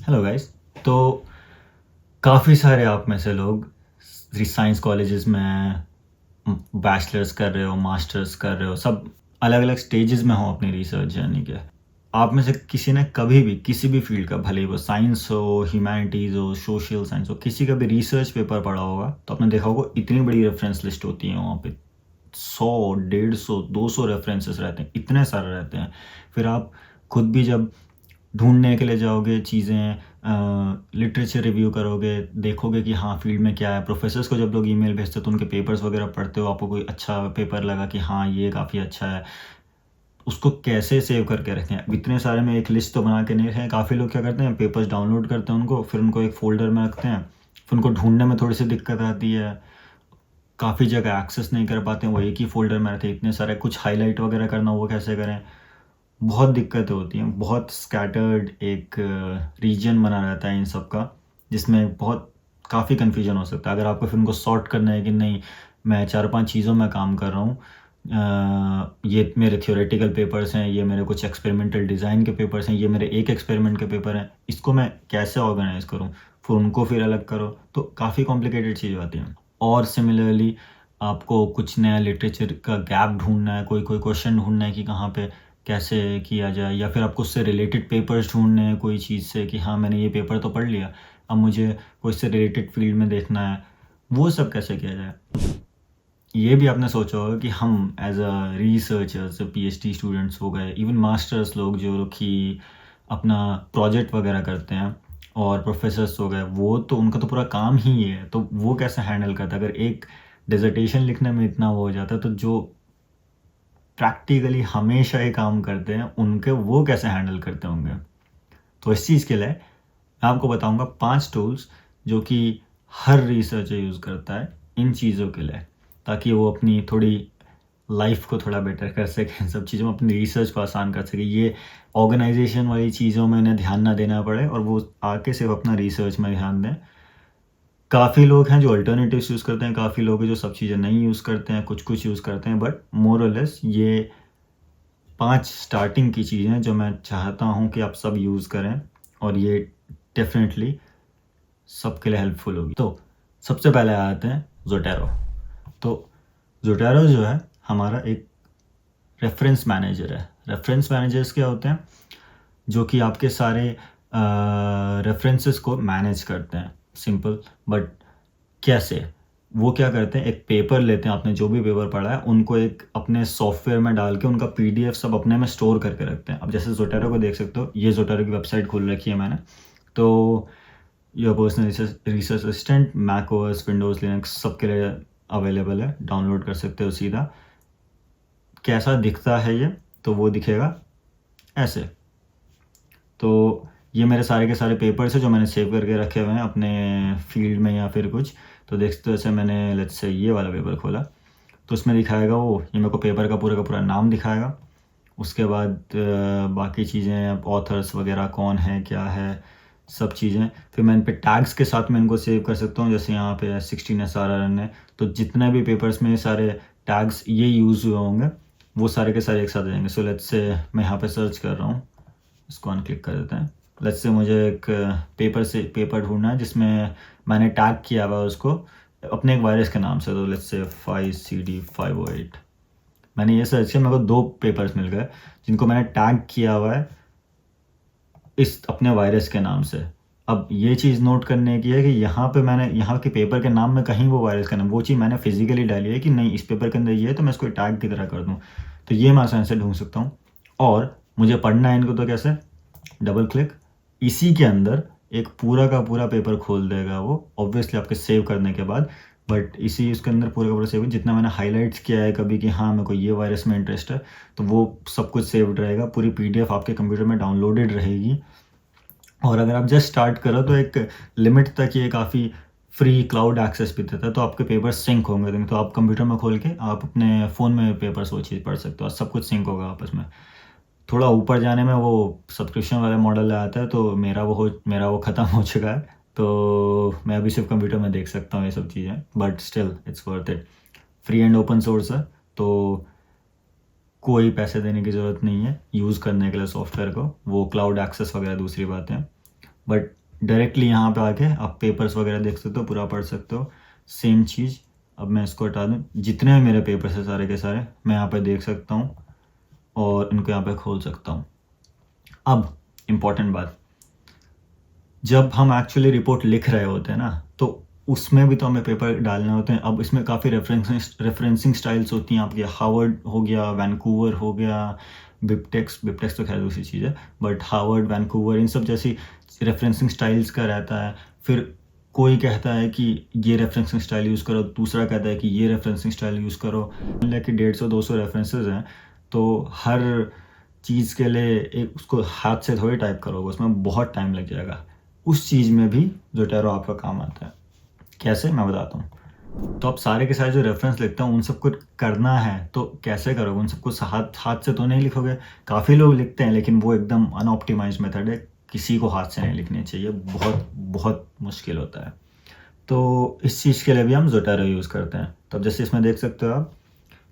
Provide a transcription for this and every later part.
Hello guys. तो काफ़ी सारे आप में से लोग साइंस कॉलेजेस में बैचलर्स कर रहे हो, मास्टर्स कर रहे हो, सब अलग अलग स्टेजेस में हो अपनी रिसर्च जर्नी के। आप में से किसी ने कभी भी किसी भी फील्ड का, भले ही वो साइंस हो, ह्यूमैनिटीज़ हो, सोशल साइंस हो, किसी का भी रिसर्च पेपर पढ़ा होगा तो आपने देखा होगा इतनी बड़ी रेफरेंस लिस्ट होती है वहाँ पे। 100, 150, 200 रेफरेंसेस रहते हैं, इतने सारे रहते हैं। फिर आप खुद भी जब ढूंढने के लिए जाओगे चीज़ें, लिटरेचर रिव्यू करोगे, देखोगे कि हाँ फील्ड में क्या है। प्रोफेसर्स को जब लोग ईमेल भेजते हो तो उनके पेपर्स वगैरह पढ़ते हो, आपको कोई अच्छा पेपर लगा कि हाँ ये काफ़ी अच्छा है, उसको कैसे सेव करके रखें। अब इतने सारे में एक लिस्ट तो बना के नहीं रखें। काफ़ी लोग क्या करते हैं, पेपर्स डाउनलोड करते हैं उनको, फिर उनको एक फ़ोल्डर में रखते हैं, फिर उनको ढूंढने में थोड़ी सी दिक्कत आती है, काफ़ी जगह एक्सेस नहीं कर पाते हैं, वो एक ही फ़ोल्डर में रहते हैं। इतने सारे कुछ हाईलाइट वगैरह करना, वो कैसे करें, बहुत दिक्कतें होती हैं। बहुत स्कैटर्ड एक रीजन बना रहता है इन सब का, जिसमें बहुत काफ़ी कन्फ्यूजन हो सकता है। अगर आपको फिर उनको सॉर्ट करना है कि नहीं मैं 4-5 चीज़ों में काम कर रहा हूँ, ये मेरे थियोरेटिकल पेपर्स हैं, ये मेरे कुछ एक्सपेरिमेंटल डिज़ाइन के पेपर्स हैं, ये मेरे एक एक्सपेरिमेंट के पेपर हैं, इसको मैं कैसे ऑर्गेनाइज़ करूँ, फिर उनको फिर अलग करो, तो काफ़ी कॉम्प्लिकेटेड चीज़ आती हैं। और सिमिलरली आपको कुछ नया लिटरेचर का गैप ढूंढना है, कोई कोई क्वेश्चन ढूंढना है कि कहाँ पे कैसे किया जाए, या फिर आपको उससे रिलेटेड पेपर्स ढूंढने हैं कोई चीज़ से कि हाँ मैंने ये पेपर तो पढ़ लिया, अब मुझे कोई से रिलेटेड फील्ड में देखना है, वो सब कैसे किया जाए। ये भी आपने सोचा होगा कि हम as a researchers, PhD students हो गए, इवन मास्टर्स लोग जो कि अपना प्रोजेक्ट वगैरह करते हैं, और प्रोफेसर्स हो गए, वो तो उनका तो पूरा काम ही ये है, तो वो कैसे हैंडल करता है। अगर एक डिसर्टेशन लिखने में इतना वो हो जाता है, तो जो प्रैक्टिकली हमेशा ये काम करते हैं उनके वो कैसे हैंडल करते होंगे। तो इस चीज़ के लिए मैं आपको बताऊंगा 5 टूल्स जो कि हर रिसर्चर यूज़ करता है इन चीज़ों के लिए, ताकि वो अपनी थोड़ी लाइफ को थोड़ा बेटर कर सके, सब चीज़ों में अपनी रिसर्च को आसान कर सके, ये ऑर्गेनाइजेशन वाली चीज़ों में इन्हें ध्यान ना देना पड़े और वो आके सिर्फ अपना रिसर्च में ध्यान दें। काफ़ी लोग हैं जो अल्टरनेटिव्स यूज़ करते हैं, काफ़ी लोग हैं जो सब चीज़ें नहीं यूज़ करते हैं, कुछ कुछ यूज़ करते हैं, बट मोर और लेस ये 5 स्टार्टिंग की चीज़ें जो मैं चाहता हूँ कि आप सब यूज़ करें, और ये डेफिनेटली सबके लिए हेल्पफुल होगी। तो सबसे पहले आते हैं ज़ोटैरो। तो ज़ोटैरो जो है हमारा एक रेफरेंस मैनेजर है। रेफरेंस मैनेजर्स क्या होते हैं, जो कि आपके सारे रेफरेंसेस को मैनेज करते हैं। सिंपल, बट कैसे, वो क्या करते हैं, एक पेपर लेते हैं, आपने जो भी पेपर पढ़ा है उनको एक अपने सॉफ्टवेयर में डाल के उनका पीडीएफ सब अपने में स्टोर करके रखते हैं। अब जैसे ज़ोटैरो को देख सकते हो, ये ज़ोटैरो की वेबसाइट खोल रखी है मैंने। तो your personal research assistant Mac OS, Windows, Linux सबके लिए अवेलेबल है, डाउनलोड कर सकते हो सीधा। कैसा दिखता है ये, तो वो दिखेगा ऐसे। तो ये मेरे सारे के सारे पेपर्स हैं जो मैंने सेव करके रखे हुए हैं अपने फील्ड में या फिर कुछ। तो देख सकते हो, जैसे मैंने लेट्स से ये वाला पेपर खोला तो उसमें दिखाएगा वो, ये मेरे को पेपर का पूरा नाम दिखाएगा। उसके बाद बाकी चीज़ें, ऑथर्स वगैरह कौन है क्या है, सब चीज़ें। फिर मैं इन पे टैग्स के साथ में इनको सेव कर सकता हूँ। जैसे यहाँ पे 16 SRRN है, तो जितने भी पेपर्स में सारे टैग्स ये यूज़ हुए होंगे वो सारे के सारे एक साथ आ जाएंगे। सो लेट्स से मैं यहाँ पे सर्च कर रहा हूँ, इसको अनक्लिक कर देते हैं। लेट्स से मुझे एक पेपर ढूंढना है जिसमें मैंने टैग किया हुआ है उसको अपने एक वायरस के नाम से। तो लेट्स से 5CD508 मैंने ये सर्च किया, मेरे को 2 पेपर्स मिल गए जिनको मैंने टैग किया हुआ है इस अपने वायरस के नाम से। अब ये चीज़ नोट करने की है कि यहाँ पे मैंने यहाँ के पेपर के नाम में कहीं वो वायरस का नाम, वो चीज़ मैंने फिजिकली डाली है कि नहीं इस पेपर के अंदर ये है, तो मैं इसको टैग की तरह कर दूँ। तो ये मैं आसानी से ढूंढ सकता हूँ। और मुझे पढ़ना है इनको, तो कैसे, डबल क्लिक, इसी के अंदर एक पूरा का पूरा पेपर खोल देगा वो, ऑब्वियसली आपके सेव करने के बाद। बट इसी उसके अंदर पूरा का पूरा सेव, जितना मैंने हाईलाइट्स किया है कभी कि हाँ मेरे को ये वायरस में इंटरेस्ट है, तो वो सब कुछ सेव्ड रहेगा, पूरी पीडीएफ आपके कंप्यूटर में डाउनलोडेड रहेगी। और अगर आप जस्ट स्टार्ट करो तो एक लिमिट तक ये काफ़ी फ्री क्लाउड एक्सेस भी देता है, तो आपके पेपर सिंक होंगे। तो आप कंप्यूटर में खोल के आप अपने फ़ोन में पेपर्स वो चीज़ पढ़ सकते हो, और सब कुछ सिंक होगा आपस में। थोड़ा ऊपर जाने में वो सब्सक्रिप्शन वाले मॉडल आता है, तो मेरा वो ख़त्म हो चुका है, तो मैं अभी सिर्फ कंप्यूटर में देख सकता हूँ ये सब चीज़ें। But still it's worth it, free and open source है, तो कोई पैसे देने की ज़रूरत नहीं है यूज़ करने के लिए सॉफ्टवेयर को। वो क्लाउड एक्सेस वगैरह दूसरी बात है। बट डायरेक्टली यहाँ पे आके आप पेपर्स वगैरह देख सकते हो, पूरा पढ़ सकते हो। सेम चीज़, अब मैं इसको हटा दूँ, जितने भी मेरे पेपर्स हैं सारे के सारे मैं यहाँ पे देख सकता हूँ और इनको यहाँ पे खोल सकता हूँ। अब इम्पॉर्टेंट बात, जब हम एक्चुअली रिपोर्ट लिख रहे होते हैं ना, तो उसमें भी तो हमें पेपर डालने होते हैं। अब इसमें काफ़ी रेफरेंसिंग स्टाइल्स होती हैं आपकी। हार्वर्ड हो गया, वैंकूवर हो गया, बिबटेक्स तो खैर दूसरी चीज़ है, बट हार्वर्ड, वैंकूवर, इन सब जैसी रेफरेंसिंग स्टाइल्स का रहता है। फिर कोई कहता है कि ये रेफरेंसिंग स्टाइल यूज़ करो, दूसरा कहता है कि ये रेफरेंसिंग स्टाइल यूज़ करो। कि 150-200 रेफरेंसेस हैं, तो हर चीज़ के लिए एक उसको हाथ से थोड़ी टाइप करोगे, उसमें बहुत टाइम लग जाएगा। उस चीज़ में भी ज़ोटैरो आपका काम आता है। कैसे, मैं बताता हूँ। तो आप सारे के सारे जो रेफरेंस लिखते हैं उन सबको करना है तो कैसे करोगे? उन सबको हाथ से तो नहीं लिखोगे। काफ़ी लोग लिखते हैं लेकिन वो एकदम अनऑप्टिमाइज्ड मेथड है, किसी को हाथ से नहीं लिखनी चाहिए, बहुत बहुत मुश्किल होता है। तो इस चीज़ के लिए भी हम ज़ोटैरो यूज़ करते हैं। तो अब जैसे इसमें देख सकते हो आप,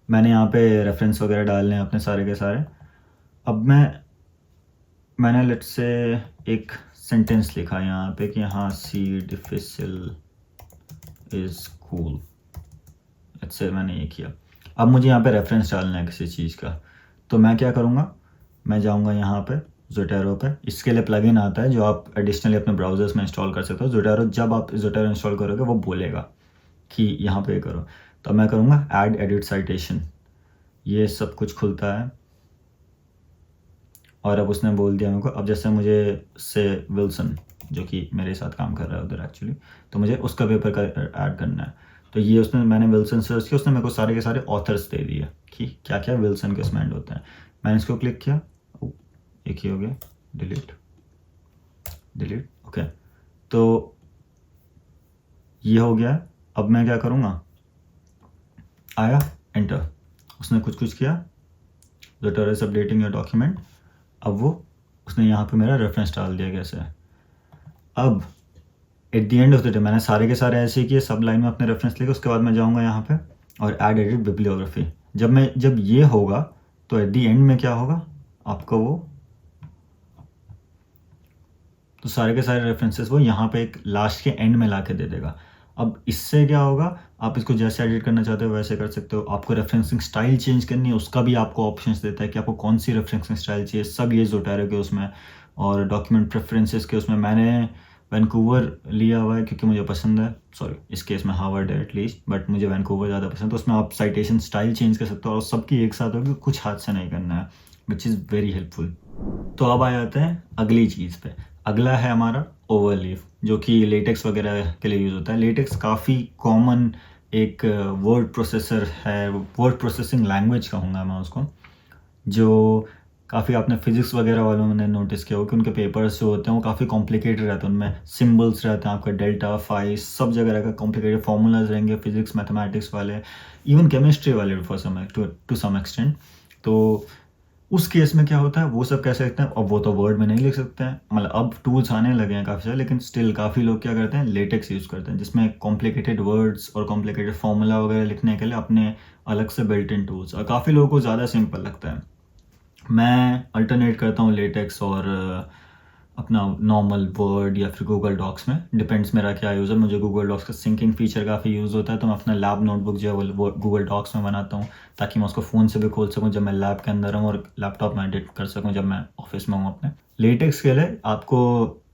मैंने यहाँ पे रेफरेंस वगैरह डालने हैं अपने सारे के सारे। अब मैंने लेट्स से एक सेंटेंस लिखा यहाँ पे कि हाँ, सी डिफिसिल इज़ कूल, अच्छे मैंने ये किया। अब मुझे यहाँ पे रेफरेंस डालना है किसी चीज़ का, तो मैं क्या करूँगा, मैं जाऊँगा यहाँ पे ज़ोटैरो पे। इसके लिए प्लगइन आता है जो आप एडिशनली अपने ब्राउज़र्स में इंस्टॉल कर सकते हो। ज़ोटैरो, जब आप ज़ोटैरो इंस्टॉल करोगे वो बोलेगा कि यहाँ पे करो, तो मैं करूँगा ऐड एडिट साइटेशन, ये सब कुछ खुलता है। और अब उसने बोल दिया मेरे को, अब जैसे मुझे से विल्सन जो कि मेरे साथ काम कर रहा है उधर एक्चुअली, तो मुझे उसका पेपर का ऐड करना है। तो ये मैंने विल्सन सर्च किया, उसने मेरे को सारे के सारे ऑथर्स दे दिए कि क्या क्या विल्सन के उसमें एंड होते हैं। मैंने इसको क्लिक किया, एक ही हो गया, डिलीट, ओके। तो ये हो गया। अब मैं क्या करूँगा, आया एंटर, उसने कुछ किया, ज़ोटैरो इज अपडेटिंग योर डॉक्यूमेंट। अब वो उसने यहाँ पे मेरा रेफरेंस डाल दिया कैसे। अब at the end of the day मैंने सारे के सारे ऐसे किए, सब लाइन में अपने रेफरेंस लिखे। उसके बाद मैं जाऊँगा यहाँ पे और ऐड एडिट बिब्लियोग्राफी। जब ये होगा तो एट द एंड में क्या होगा आपका, वो तो सारे के सारे रेफरेंसेस वो यहाँ पे एक लास्ट के एंड में ला के दे देगा। अब इससे क्या होगा, आप इसको जैसे एडिट करना चाहते हो वैसे कर सकते हो। आपको रेफरेंसिंग स्टाइल चेंज करनी है, उसका भी आपको ऑप्शंस देता है कि आपको कौन सी रेफरेंसिंग स्टाइल चाहिए, सब ये ज़ोटैरो के उसमें। और डॉक्यूमेंट प्रेफरेंसेस के उसमें मैंने वैंकूवर लिया हुआ है क्योंकि मुझे पसंद है, सॉरी इस केस में हार्वर्ड है एटलीस्ट, बट मुझे वैंकूवर ज़्यादा पसंद है। तो उसमें आप साइटेशन स्टाइल चेंज कर सकते हो और सबकी एक साथ होगी, कुछ हाथ से नहीं करना है, विच इज़ वेरी हेल्पफुल। तो अब आ जाते हैं अगली चीज़ पे। अगला है हमारा ओवरलीव, जो कि लेटेक्स वगैरह के लिए यूज़ होता है। लेटेक्स काफ़ी कॉमन एक वर्ड प्रोसेसर है, वर्ड प्रोसेसिंग लैंग्वेज कहूँगा मैं उसको, जो काफ़ी आपने फिजिक्स वगैरह वालों ने नोटिस किया हो कि उनके पेपर्स जो होते हैं वो काफ़ी कॉम्प्लिकेटेड रहते हैं। उनमें सिम्बल्स रहते हैं, आपका डेल्टा, फाई, सब जगह का कॉम्प्लिकेटेड फॉर्मूलाज रहेंगे, फिजिक्स मैथमेटिक्स वाले, इवन केमिस्ट्री वाले टू सम एक्सटेंट। तो उस केस में क्या होता है, वो सब कैसे लिखते हैं, अब वो तो वर्ड में नहीं लिख सकते हैं, मतलब अब टूल्स आने लगे हैं काफ़ी सारे, लेकिन स्टिल काफ़ी लोग क्या करते हैं, लेटेक्स यूज़ करते हैं, जिसमें कॉम्प्लिकेटेड वर्ड्स और कॉम्प्लिकेटेड फार्मूला वगैरह लिखने के लिए अपने अलग से बिल्ट इन टूल्स, और काफ़ी लोगों को ज़्यादा सिंपल लगता है। मैं अल्टरनेट करता हूँ लेटेक्स और अपना नॉर्मल वर्ड या फिर गूगल डॉक्स में, डिपेंड्स मेरा क्या यूज़ है। मुझे गूगल डॉक्स का सिंकिंग फीचर काफ़ी यूज़ होता है, तो मैं अपना लैब नोटबुक जो है वो गूगल डॉक्स में बनाता हूँ, ताकि मैं उसको फ़ोन से भी खोल सकूँ जब मैं लैब के अंदर हूँ, और लैपटॉप में एडिट कर सकूँ जब मैं ऑफिस में हूँ अपने। लेटेक्स के लिए आपको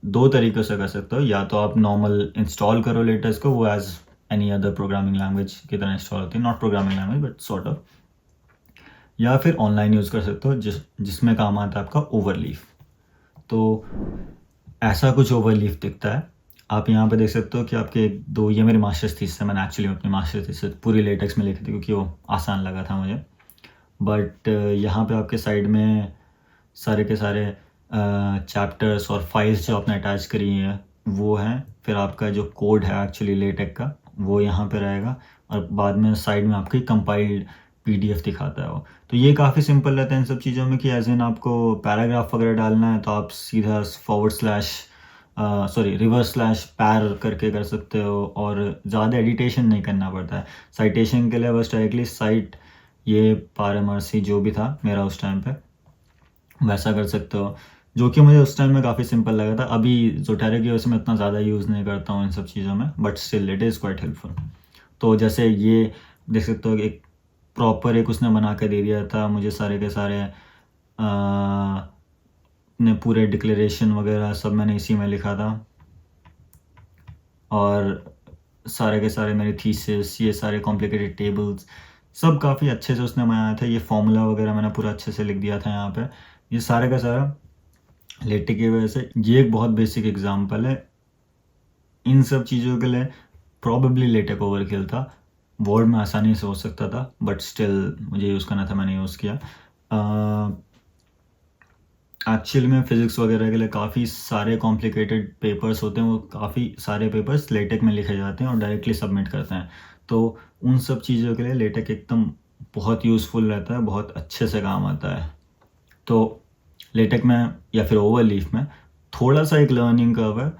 दो तरीक़ों से कर सकते हो, या तो आप नॉर्मल इंस्टॉल करो लेटेक्स को, वो as any other programming language की तरह इंस्टॉल होती है, not programming language but sort of, या फिर ऑनलाइन यूज़ कर सकते हो जिसमें काम आता है आपका ओवरलीफ। तो ऐसा कुछ ओवरलीफ दिखता है। आप यहाँ पे देख सकते हो कि आपके दो, ये मेरी मास्टर्स थीसिस है, मैंने एक्चुअली अपनी मास्टर्स थीसिस पूरी लेटेक्स में लिखी थी क्योंकि वो आसान लगा था मुझे। बट यहाँ पे आपके साइड में सारे के सारे चैप्टर्स और फाइल्स जो आपने अटैच करी हैं वो हैं, फिर आपका जो कोड है एक्चुअली लेटेक का वो यहाँ पे रहेगा, और बाद में साइड में आपकी कंपाइल्ड PDF दिखाता है वो। तो ये काफ़ी सिंपल रहता है इन सब चीज़ों में कि एज इन आपको पैराग्राफ वगैरह डालना है तो आप सीधा रिवर्स / पैर करके कर सकते हो, और ज़्यादा एडिटेशन नहीं करना पड़ता है। साइटेशन के लिए बस डायरेक्टली साइट, ये पारामर्सी जो भी था मेरा उस टाइम पे, वैसा कर सकते हो। जो कि मुझे उस टाइम में काफ़ी सिंपल लगा था। अभी ज़ोटैरो की वजह से मैं इतना ज़्यादा यूज़ नहीं करता हूँ इन सब चीज़ों में, but still it is quite helpful. तो जैसे ये देख सकते हो कि एक प्रॉपर एक उसने बना के दे दिया था मुझे, सारे के सारे ने पूरे डिक्लेरेशन वगैरह सब मैंने इसी में लिखा था, और सारे के सारे मेरे थीसिस, ये सारे कॉम्प्लिकेटेड टेबल्स सब काफ़ी अच्छे से उसने बनाया था। ये फॉर्मूला वगैरह मैंने पूरा अच्छे से लिख दिया था यहाँ पे। ये सारे का सारा लेटेक की वजह से। ये एक बहुत बेसिक एग्जांपल है। इन सब चीज़ों के लिए प्रॉबेबली लेटेक ओवरकिल था। वर्ड में आसानी से हो सकता था, बट स्टिल मुझे यूज़ करना था, मैंने यूज़ किया। एक्चुअल में फ़िज़िक्स वगैरह के लिए काफ़ी सारे कॉम्प्लिकेटेड पेपर्स होते हैं, वो काफ़ी सारे पेपर्स लेटेक में लिखे जाते हैं और डायरेक्टली सबमिट करते हैं। तो उन सब चीज़ों के लिए लेटेक एकदम बहुत यूज़फुल रहता है, बहुत अच्छे से काम आता है। तो लेटेक में या फिर ओवरलीफ में थोड़ा सा एक लर्निंग कर्व है,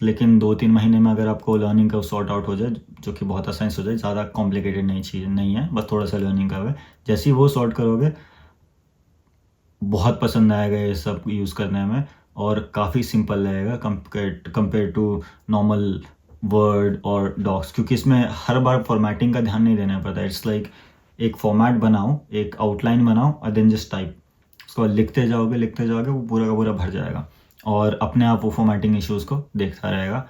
लेकिन 2-3 महीने में अगर आपको लर्निंग कर्व सॉर्ट आउट हो जाए, जो कि बहुत आसानी से हो जाए, ज़्यादा कॉम्प्लिकेटेड नहीं है, बस थोड़ा सा लर्निंग कर्व है। जैसे ही वो सॉर्ट करोगे, बहुत पसंद आएगा ये सब यूज़ करने में, और काफ़ी सिंपल रहेगा कंपेयर टू नॉर्मल वर्ड और डॉक्स, क्योंकि इसमें हर बार फॉर्मेटिंग का ध्यान नहीं देना पड़ता। इट्स लाइक एक फॉर्मेट बनाओ, एक आउटलाइन बनाओ और देन जस्ट टाइप, उसको बाद लिखते जाओगे वो पूरा का पूरा भर जाएगा, और अपने आप वो फॉर्मेटिंग इश्यूज़ को देखता रहेगा।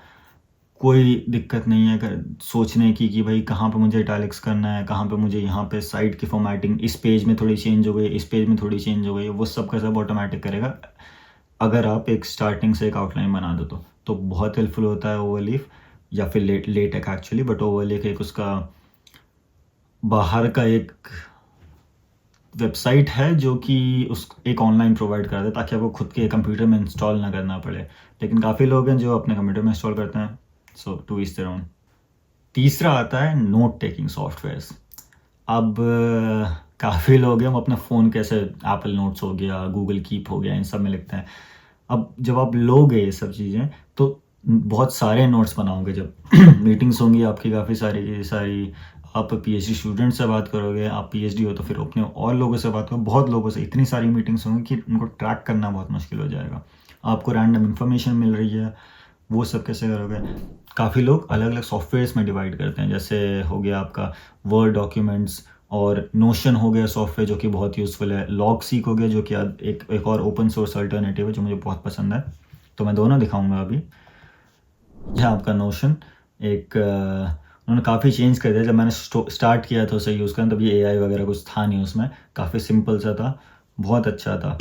कोई दिक्कत नहीं है सोचने की कि भाई कहाँ पे मुझे इटैलिक्स करना है, कहाँ पे मुझे यहाँ पे साइड की फॉर्मेटिंग, इस पेज में थोड़ी चेंज हो गई, इस पेज में थोड़ी चेंज हो गई, वो सब का सब ऑटोमेटिक करेगा अगर आप एक स्टार्टिंग से एक आउटलाइन बना दो तो बहुत हेल्पफुल होता है ओवरलीफ या फिर लेटेक एक्चुअली। बट ओवरलीफ एक उसका बाहर का एक वेबसाइट है जो कि उस एक ऑनलाइन प्रोवाइड करता है, ताकि आपको खुद के कंप्यूटर में इंस्टॉल ना करना पड़े। लेकिन काफ़ी लोग हैं जो अपने कंप्यूटर में इंस्टॉल करते हैं, सो टू ईच देयर ओन। तीसरा आता है नोट टेकिंग सॉफ्टवेयर्स। अब काफ़ी लोग हैं वो अपना फ़ोन कैसे एप्पल नोट्स हो गया, गूगल कीप हो गया, इन सब में लिखते हैं। अब जब आप लोगे ये सब चीज़ें तो बहुत सारे नोट्स बनाओगे। जब मीटिंग्स होंगी आपकी काफ़ी सारी की सारी, आप पीएचडी स्टूडेंट से बात करोगे, आप पीएचडी हो तो फिर अपने और लोगों से बात करो, बहुत लोगों से, इतनी सारी मीटिंग्स होंगी कि उनको ट्रैक करना बहुत मुश्किल हो जाएगा। आपको रैंडम इन्फॉर्मेशन मिल रही है, वो सब कैसे करोगे। काफ़ी लोग अलग अलग सॉफ्टवेयर्स में डिवाइड करते हैं, जैसे हो गया आपका वर्ड डॉक्यूमेंट्स, और नोशन हो गया सॉफ्टवेयर जो कि बहुत यूज़फुल है, लॉगसीक हो गया जो कि एक और ओपन सोर्स अल्टरनेटिव है जो मुझे बहुत पसंद है। तो मैं दोनों दिखाऊंगा अभी। यह आपका नोशन एक उन्होंने काफ़ी चेंज कर दिया। जब मैंने स्टार्ट किया था उसे यूज़ करना, तब ये एआई वगैरह कुछ था नहीं उसमें, काफ़ी सिंपल सा था, बहुत अच्छा था।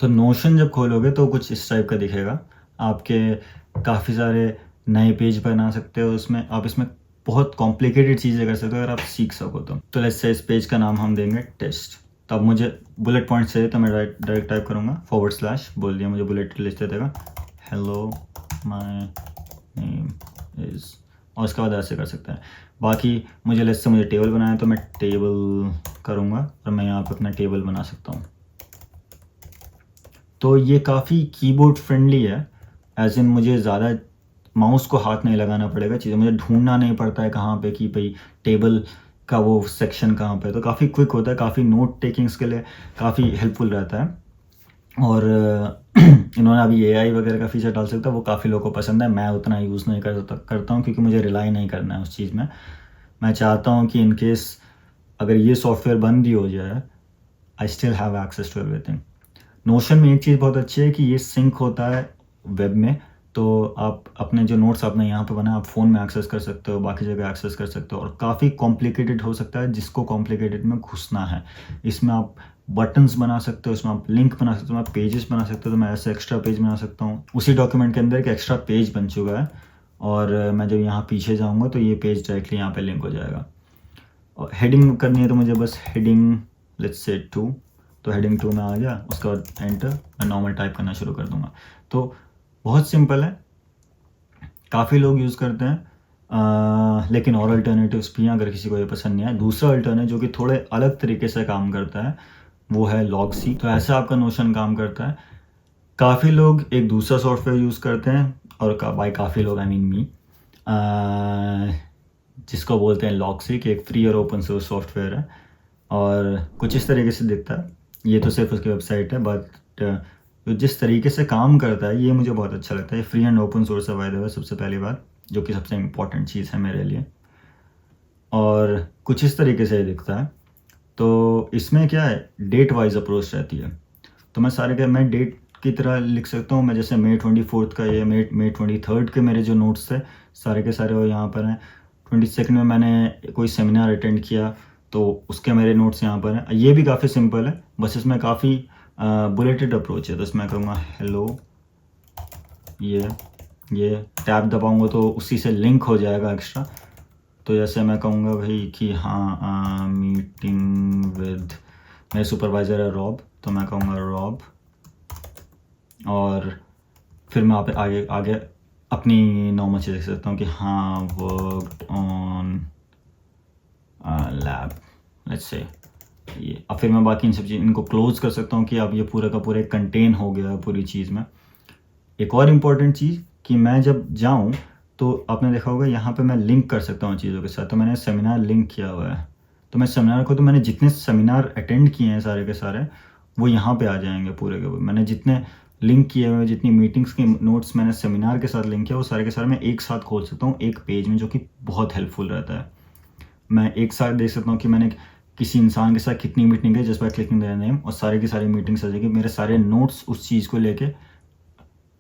तो नोशन जब खोलोगे तो कुछ इस टाइप का दिखेगा। आपके काफ़ी सारे नए पेज बना सकते हो उसमें, आप इसमें बहुत कॉम्प्लिकेटेड चीज़ें कर सकते हो अगर आप सीख सको तो लेट्स से इस पेज का नाम हम देंगे टेस्ट। तब मुझे बुलेट पॉइंट चाहिए तो मैं डायरेक्ट टाइप करूँगा / बोल दिया, मुझे बुलेट लिस्ट दे देगा, हेलो माय नेम इज़, और उसके बाद ऐसे कर सकते हैं। बाकी मुझे लेट्स से मुझे टेबल बनाना है तो मैं टेबल करूँगा, और मैं यहाँ पे अपना टेबल बना सकता हूँ। तो ये काफ़ी कीबोर्ड फ्रेंडली है, एज इन मुझे ज़्यादा माउस को हाथ नहीं लगाना पड़ेगा, चीज़ें मुझे ढूंढना नहीं पड़ता है कहाँ पे कि भाई टेबल का वो सेक्शन कहाँ पे। तो काफ़ी क्विक होता है, काफ़ी नोट टेकिंग्स के लिए काफ़ी हेल्पफुल रहता है। और इन्होंने अभी एआई वगैरह का फीचर डाल सकता है, वो काफ़ी लोगों को पसंद है। मैं उतना यूज़ नहीं करता हूँ क्योंकि मुझे रिलाई नहीं करना है उस चीज़ में। मैं चाहता हूँ कि इनकेस अगर ये सॉफ्टवेयर बंद भी हो जाए, I still have access to everything. Notion में एक चीज़ बहुत अच्छी है कि ये सिंक होता है वेब में, तो आप अपने जो नोट्स आपने यहाँ पे बनाया आप फ़ोन में एक्सेस कर सकते हो, बाकी जगह एक्सेस कर सकते हो, और काफ़ी कॉम्प्लिकेटेड हो सकता है जिसको कॉम्प्लिकेटेड में घुसना है। इसमें आप बटन्स बना सकते हो, इसमें आप लिंक बना सकते हो, आप पेजेस बना सकते हो। तो मैं ऐसे एक्स्ट्रा पेज बना सकता हूँ उसी डॉक्यूमेंट के अंदर, एक एक्स्ट्रा पेज बन चुका है, और मैं जब यहाँ पीछे जाऊँगा तो ये पेज डायरेक्टली यहाँ पर लिंक हो जाएगा। और हेडिंग करनी है तो मुझे बस हेडिंग लेट्स से 2, तो हेडिंग 2 में आ गया, उसके बाद एंटर, मैं नॉर्मल टाइप करना शुरू कर दूंगा। तो बहुत सिंपल है, काफ़ी लोग यूज़ करते हैं, लेकिन और अल्टरनेटिव्स भी हैं अगर किसी को ये पसंद नहीं है। दूसरा अल्टरनेटिव जो कि थोड़े अलग तरीके से काम करता है वो है लॉगसीक। तो ऐसा आपका नोशन काम करता है। काफ़ी लोग एक दूसरा सॉफ्टवेयर यूज़ करते हैं, और बाय काफ़ी लोग आई मीन मी, जिसको बोलते हैं लॉगसीक। एक फ्री और ओपन सोर्स सॉफ्टवेयर है और कुछ इस तरीके से दिखता है। ये तो सिर्फ उसकी वेबसाइट है, बट तो जिस तरीके से काम करता है ये मुझे बहुत अच्छा लगता है। फ्री एंड ओपन सोर्स है बाय द वे, सबसे पहली बात, जो कि सबसे इम्पॉर्टेंट चीज़ है मेरे लिए। और कुछ इस तरीके से दिखता है। तो इसमें क्या है, डेट वाइज अप्रोच रहती है। तो मैं डेट की तरह लिख सकता हूँ। मैं जैसे May 24 का ये May 23 के मेरे जो नोट्स थे सारे के सारे वो यहाँ पर हैं। 22 में मैंने कोई सेमिनार अटेंड किया तो उसके मेरे नोट्स यहाँ पर हैं। ये भी काफ़ी सिंपल है, बस इसमें काफ़ी बुलेटेड अप्रोच है। तो इसमें कहूँगा हेलो, ये टैब दबाऊँगा तो उसी से लिंक हो जाएगा एक्स्ट्रा। तो जैसे मैं कहूँगा भाई कि हाँ मीटिंग विद, मेरे सुपरवाइज़र है रॉब, तो मैं कहूँगा रॉब, और फिर मैं आगे आगे अपनी नॉर्मल चीज़ लिख सकता हूँ कि हाँ worked on lab, let's say ये। अब फिर मैं बाकी इन सब चीज़ इनको क्लोज कर सकता हूँ कि अब ये पूरा का पूरा कंटेन हो गया पूरी चीज़ में। एक और इम्पॉर्टेंट चीज़ कि मैं जब जाऊँ तो आपने देखा होगा यहाँ पे मैं लिंक कर सकता हूँ चीज़ों के साथ। तो मैंने सेमिनार लिंक किया हुआ है, तो मैं सेमिनार को, तो मैंने जितने सेमिनार अटेंड किए हैं सारे के सारे वो यहाँ पे आ जाएंगे पूरे के पूरे। मैंने जितने लिंक किए हुए, जितनी मीटिंग्स के नोट्स मैंने सेमिनार के साथ लिंक किया, वो सारे के सारे मैं एक साथ खोल सकता हूँ एक पेज में, जो कि बहुत हेल्पफुल रहता है। मैं एक साथ देख सकता हूँ कि मैंने किसी इंसान के साथ कितनी मीटिंग है just by clicking their name, और सारे की सारी मीटिंग्स आ जाएगी। मेरे सारे नोट्स उस चीज़ को लेके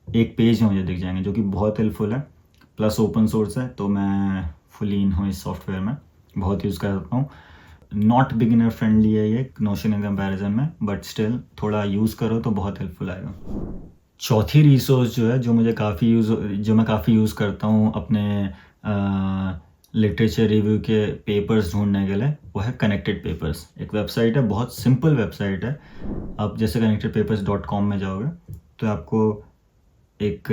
एक पेज में मुझे दिख जाएंगे, जो कि बहुत हेल्पफुल है। प्लस ओपन सोर्स है, तो मैं फुली इन हूँ इस सॉफ्टवेयर में, बहुत यूज़ कर सकता हूँ। नॉट बिगिनर फ्रेंडली है ये नोशन इन कंपैरिजन में, बट स्टिल थोड़ा यूज़ करो तो बहुत हेल्पफुल आएगा। चौथी रिसोर्स जो है, जो मैं काफ़ी यूज़ करता हूँ अपने लिटरेचर रिव्यू के पेपर्स ढूंढने के लिए, वो है कनेक्टेड पेपर्स। एक वेबसाइट है, बहुत सिंपल वेबसाइट है। आप जैसे connectedpapers.com में जाओगे तो आपको एक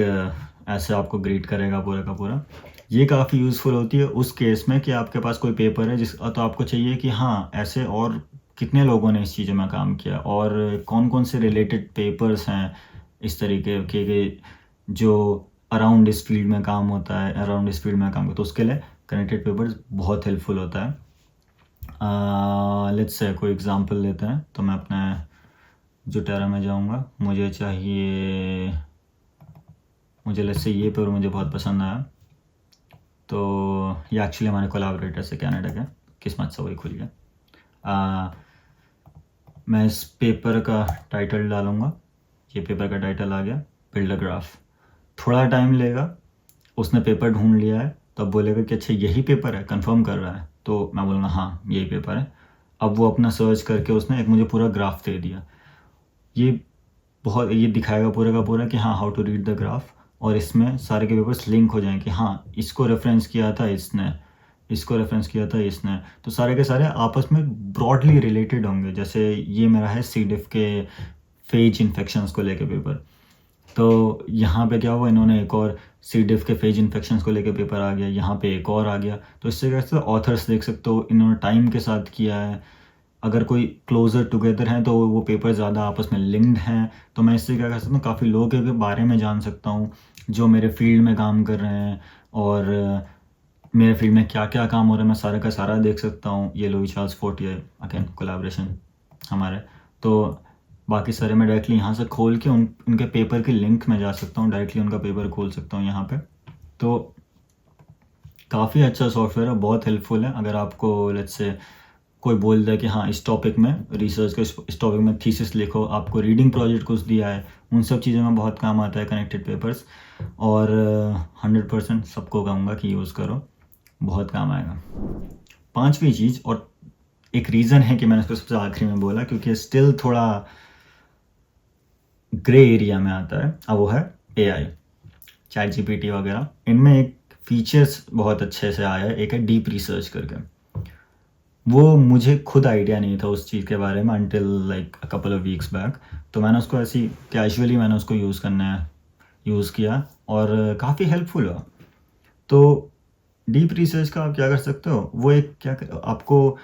ऐसे आपको ग्रीट करेगा पूरा का पूरा। ये काफ़ी यूज़फुल होती है उस केस में कि आपके पास कोई पेपर है तो आपको चाहिए कि हाँ ऐसे और कितने लोगों ने इस चीज़ों में काम किया, और कौन कौन से रिलेटेड पेपर्स हैं इस तरीके के जो अराउंड इस फील्ड में काम होता है, तो उसके लिए कनेक्टेड पेपर्स बहुत हेल्पफुल होता है। लेट्स से कोई एग्जांपल लेते हैं। तो मैं अपने जोटेरा में जाऊंगा, मुझे लेट्स से ये पेपर मुझे बहुत पसंद आया। तो ये एक्चुअली हमारे कोलैबोरेटर से कनाडा के, किस्मत से वही खुल गया। मैं इस पेपर का टाइटल डालूँगा, ये पेपर का टाइटल आ गया बिल्ड अ ग्राफ। थोड़ा टाइम लेगा, उसने पेपर ढूंढ लिया है, तो अब बोलेगा कि अच्छा यही पेपर है, कंफर्म कर रहा है, तो मैं बोलूँगा हाँ यही पेपर है। अब वो अपना सर्च करके उसने एक मुझे पूरा ग्राफ दे दिया। ये दिखाएगा पूरा का पूरा कि हाँ how to read the graph, और इसमें सारे के पेपर्स लिंक हो जाएंगे कि हाँ इसको रेफरेंस किया था इसने, तो सारे के सारे आपस में ब्रॉडली रिलेटेड होंगे। जैसे ये मेरा है सी डिफ के फेज इन्फेक्शंस को लेके पेपर, तो यहाँ पे क्या हुआ, इन्होंने एक और सी डिफ के फेज इन्फेक्शंस को लेके पेपर आ गया, यहाँ पे एक और आ गया। तो इससे कैसे ऑथर्स देख सकते हो, इन्होंने टाइम के साथ किया है। अगर कोई क्लोजर टुगेदर हैं तो वो पेपर ज़्यादा आपस में लिंक्ड हैं। तो मैं इससे क्या कर सकता हूँ, काफ़ी लोगों के बारे में जान सकता हूँ जो मेरे फील्ड में काम कर रहे हैं, और मेरे फील्ड में क्या क्या काम हो रहा है मैं सारा का सारा देख सकता हूँ। ये लुई चार्ल्स फोर्टियर अगेन कोलैबोरेशन हमारे, तो बाकी सारे मैं डायरेक्टली यहाँ से खोल के उनके पेपर के लिंक में जा सकता हूँ, डायरेक्टली उनका पेपर खोल सकता हूँ यहाँ पे। तो काफ़ी अच्छा सॉफ्टवेयर है, बहुत हेल्पफुल है। अगर आपको लेट्स से कोई बोल दे कि हाँ इस टॉपिक में रिसर्च को, इस टॉपिक में थीसिस लिखो, आपको रीडिंग प्रोजेक्ट कुछ दिया है, उन सब चीज़ों में बहुत काम आता है कनेक्टेड पेपर्स। और 100% सबको कहूँगा कि यूज़ करो, बहुत काम आएगा। पांचवी चीज़, और एक रीज़न है कि मैंने इसको सबसे आखिरी में बोला, क्योंकि स्टिल थोड़ा ग्रे एरिया में आता है, अब वो है AI, ChatGPT वगैरह। इनमें एक फीचर्स बहुत अच्छे से आया है, एक है डीप रिसर्च करके। वो मुझे खुद आइडिया नहीं था उस चीज़ के बारे में until like a couple of weeks back. तो मैंने उसको ऐसी कैजुअली मैंने उसको यूज़ किया और काफ़ी हेल्पफुल हुआ। तो डीप रिसर्च का आप क्या कर सकते हो, वो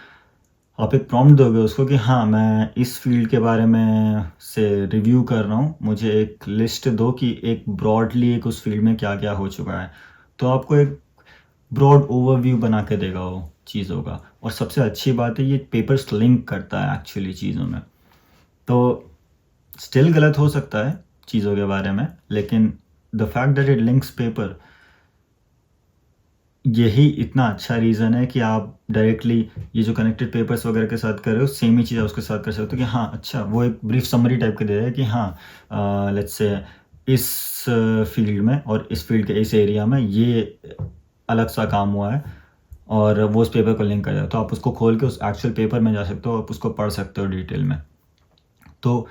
आप एक प्रॉम्प्ट दोगे उसको कि हाँ मैं इस फील्ड के बारे में से रिव्यू कर रहा हूँ, मुझे एक लिस्ट दो कि एक ब्रॉडली एक उस फील्ड में क्या क्या हो चुका है। तो आपको एक ब्रॉड ओवरव्यू बना के देगा वो चीज़ों का। और सबसे अच्छी बात है, ये पेपर्स लिंक करता है एक्चुअली चीज़ों में। तो स्टिल गलत हो सकता है चीज़ों के बारे में, लेकिन the fact that it links paper, यही इतना अच्छा रीज़न है कि आप डायरेक्टली ये जो कनेक्टेड पेपर्स वगैरह के साथ कर रहे हो, सेम ही चीज़ आप उसके साथ कर सकते हो कि हाँ, अच्छा, वो एक ब्रीफ समरी टाइप के दे रहा है कि हाँ, लेट्स से इस फील्ड में और इस फील्ड के इस एरिया में ये अलग सा काम हुआ है, और वो उस पेपर को लिंक कर जाए, तो आप उसको खोल के उस एक्चुअल पेपर में जा सकते हो, आप उसको पढ़ सकते हो डिटेल में। तो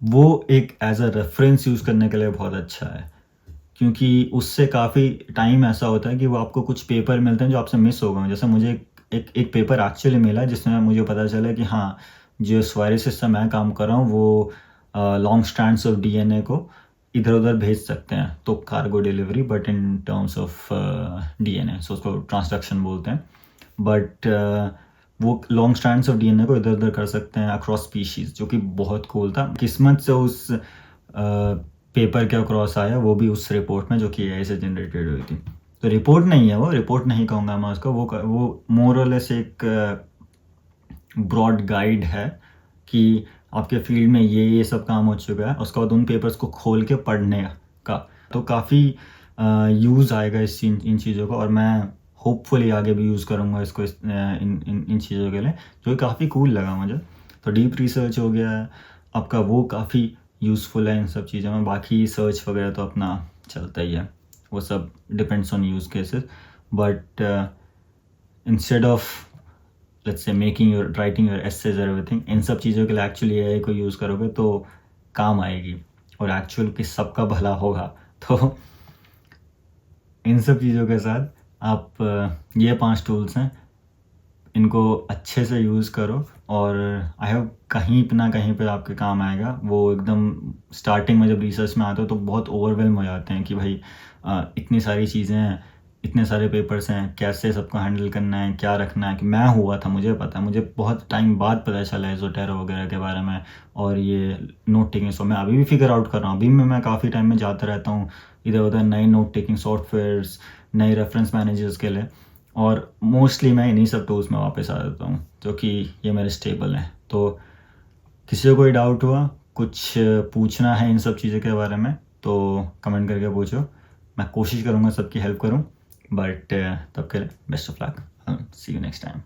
वो एक एज अ रेफरेंस यूज़ करने के लिए बहुत अच्छा है, क्योंकि उससे काफ़ी टाइम ऐसा होता है कि वो आपको कुछ पेपर मिलते हैं जो आपसे मिस हो गए हैं। जैसे मुझे एक पेपर एक्चुअली मिला जिसमें मुझे पता चला कि हाँ, जो वायरसेस से मैं काम कर रहा हूँ वो लॉन्ग स्ट्रैंड्स ऑफ डीएनए को इधर उधर भेज सकते हैं, तो cargo delivery, but in terms of DNA, so उसको ट्रांसडक्शन बोलते हैं। बट वो लॉन्ग स्ट्रैंड्स ऑफ डीएनए को इधर उधर कर सकते हैं अक्रॉस स्पीशीज़, जो कि बहुत कूल था। किस्मत से उस पेपर के अक्रॉस आया, वो भी उस रिपोर्ट में जो कि एआई से जनरेटेड हुई थी। तो रिपोर्ट नहीं है, वो रिपोर्ट नहीं कहूँगा मैं उसको, वो मोर और लेस एक ब्रॉड गाइड है कि आपके फील्ड में ये सब काम हो चुका है, उसके बाद उन पेपर्स को खोल के पढ़ने का। तो काफ़ी यूज़ आएगा इन चीज़ों को, और मैं होपफुली आगे भी यूज़ करूँगा इसको इन चीज़ों के लिए, जो कि काफ़ी कूल लगा मुझे। तो डीप रिसर्च हो गया है आपका, वो काफ़ी यूज़फुल है इन सब चीज़ों में। बाकी सर्च वगैरह तो अपना चलता ही है, वो सब depends on use cases. But instead of let's say writing your essays और एवरीथिंग, इन सब चीज़ों के लिए एक्चुअली एआई को यूज़ करोगे तो काम आएगी, और एक्चुअल कि सबका भला होगा। तो इन सब चीज़ों के साथ आप ये 5 टूल्स हैं, इनको अच्छे से यूज़ करो, और आई होप कहीं पे ना कहीं पे आपके काम आएगा। वो एकदम स्टार्टिंग में जब रिसर्च में आते हो तो बहुत ओवरवेलम हो जाते हैं कि भाई इतनी सारी चीज़ें हैं, इतने सारे पेपर्स हैं, कैसे सबको हैंडल करना है, क्या रखना है। कि मैं हुआ था, मुझे पता है, मुझे बहुत टाइम बाद पता चला है ज़ोटेरो वगैरह के बारे में, और ये नोट टेकिंग। सो मैं अभी भी फिगर आउट कर रहा हूँ, अभी मैं काफ़ी टाइम में जाता रहता हूँ इधर उधर नए नोट टेकिंग सॉफ्टवेयर्स, नए रेफरेंस मैनेजर्स के लिए, और मोस्टली मैं इन्हीं सब टूल्स में वापस आ जाता हूँ, जो कि ये मेरे स्टेबल हैं। तो किसी को कोई डाउट हुआ, कुछ पूछना है इन सब चीज़ों के बारे में, तो कमेंट करके पूछो, मैं कोशिश करूँगा सबकी हेल्प करूँ। बट तब के लिए best of luck, see you next time.